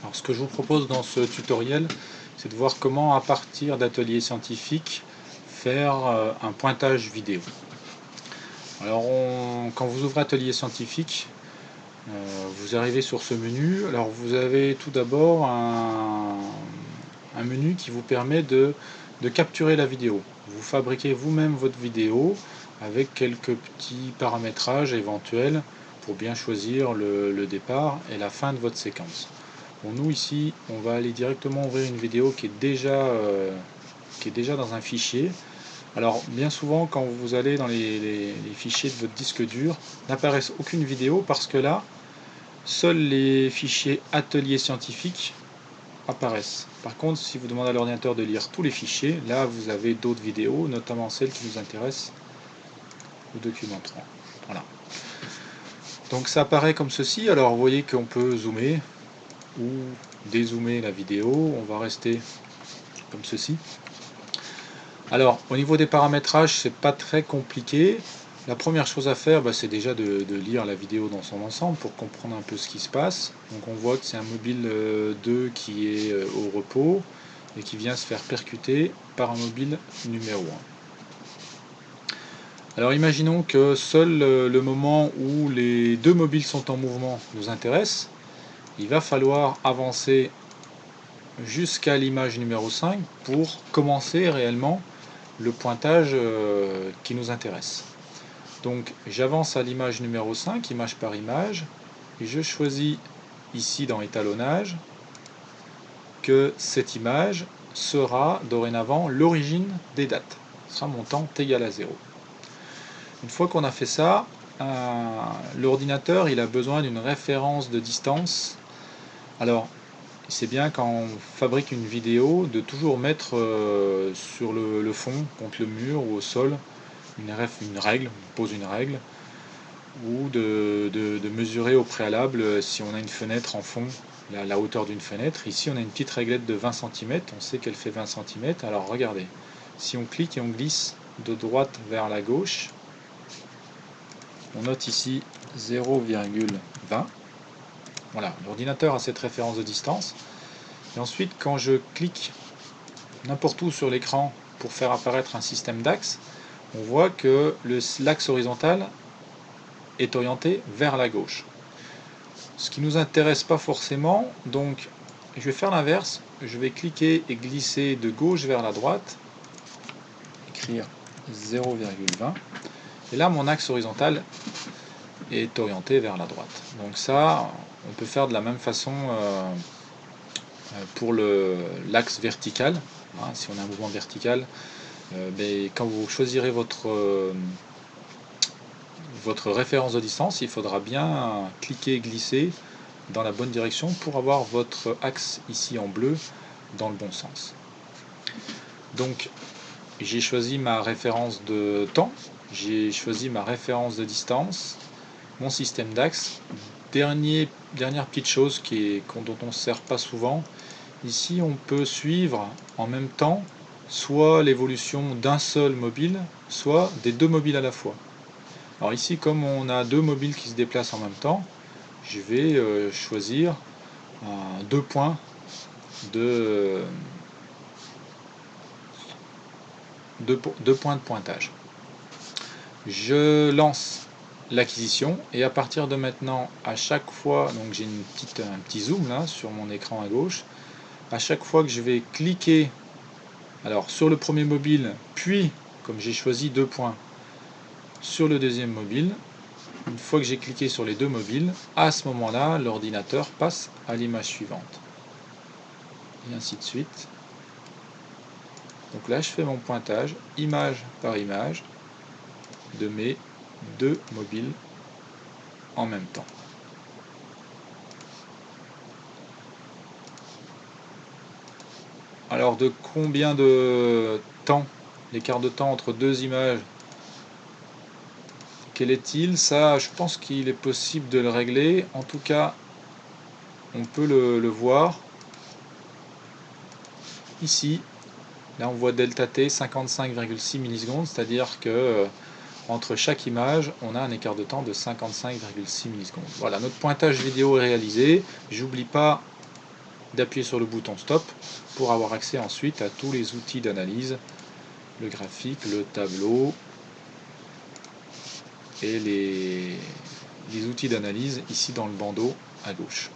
Alors ce que je vous propose dans ce tutoriel, c'est de voir comment à partir d'ateliers scientifiques faire un pointage vidéo. Alors quand vous ouvrez atelier scientifique, vous arrivez sur ce menu. Alors vous avez tout d'abord un menu qui vous permet de capturer la vidéo. Vous fabriquez vous-même votre vidéo avec quelques petits paramétrages éventuels pour bien choisir le départ et la fin de votre séquence. Bon, nous ici, on va aller directement ouvrir une vidéo qui est déjà dans un fichier. Alors bien souvent quand vous allez dans les fichiers de votre disque dur, n'apparaissent aucune vidéo parce que là, seuls les fichiers ateliers scientifiques apparaissent. Par contre, si vous demandez à l'ordinateur de lire tous les fichiers, là vous avez d'autres vidéos, notamment celles qui nous intéressent, le document 3. Voilà. Donc ça apparaît comme ceci. Alors vous voyez qu'on peut zoomer ou dézoomer la vidéo. On va rester comme ceci. Alors au niveau des paramétrages, c'est pas très compliqué. La première chose à faire, c'est déjà de lire la vidéo dans son ensemble pour comprendre un peu ce qui se passe. Donc on voit que c'est un mobile 2 qui est au repos et qui vient se faire percuter par un mobile numéro 1. Alors imaginons que seul le moment où les deux mobiles sont en mouvement nous intéresse. Il va falloir avancer jusqu'à l'image numéro 5 pour commencer réellement le pointage qui nous intéresse. Donc j'avance à l'image numéro 5, image par image, et je choisis ici dans étalonnage que cette image sera dorénavant l'origine des dates. Ce sera mon temps égal à 0. Une fois qu'on a fait ça, l'ordinateur il a besoin d'une référence de distance. Alors c'est bien quand on fabrique une vidéo de toujours mettre sur le fond, contre le mur ou au sol, une règle, on pose une règle, ou de mesurer au préalable si on a une fenêtre en fond, la hauteur d'une fenêtre. Ici on a une petite réglette de 20 cm, on sait qu'elle fait 20 cm. Alors regardez, si on clique et on glisse de droite vers la gauche, on note ici 0,20. Voilà, l'ordinateur a cette référence de distance. Et ensuite, quand je clique n'importe où sur l'écran pour faire apparaître un système d'axes, on voit que l'axe horizontal est orienté vers la gauche. Ce qui ne nous intéresse pas forcément, donc je vais faire l'inverse, je vais cliquer et glisser de gauche vers la droite, écrire 0,20, et là mon axe horizontal est orienté vers la droite. Donc ça, on peut faire de la même façon pour l'axe vertical. Si on a un mouvement vertical, quand vous choisirez votre référence de distance, il faudra bien cliquer et glisser dans la bonne direction pour avoir votre axe ici en bleu dans le bon sens. Donc j'ai choisi ma référence de temps, j'ai choisi ma référence de distance, mon système d'axe. Dernière petite chose dont on ne se sert pas souvent, ici on peut suivre en même temps soit l'évolution d'un seul mobile, soit des deux mobiles à la fois. Alors ici, comme on a deux mobiles qui se déplacent en même temps, je vais choisir deux points de pointage. Je lance l'acquisition et à partir de maintenant, à chaque fois, donc j'ai un petit zoom là sur mon écran à gauche, à chaque fois que je vais cliquer alors sur le premier mobile, puis comme j'ai choisi deux points sur le deuxième mobile, une fois que j'ai cliqué sur les deux mobiles, à ce moment-là, l'ordinateur passe à l'image suivante. Et ainsi de suite. Donc là, je fais mon pointage, image par image, de mes deux mobiles en même temps. Alors de combien de temps, l'écart de temps entre deux images, quel est-il? Ça, je pense qu'il est possible de le régler. En tout cas, on peut le voir. Ici, là on voit delta t 55,6 millisecondes, c'est-à-dire que entre chaque image, on a un écart de temps de 55,6 millisecondes. Voilà, notre pointage vidéo est réalisé. J'oublie pas d'appuyer sur le bouton stop pour avoir accès ensuite à tous les outils d'analyse, le graphique, le tableau et les outils d'analyse ici dans le bandeau à gauche.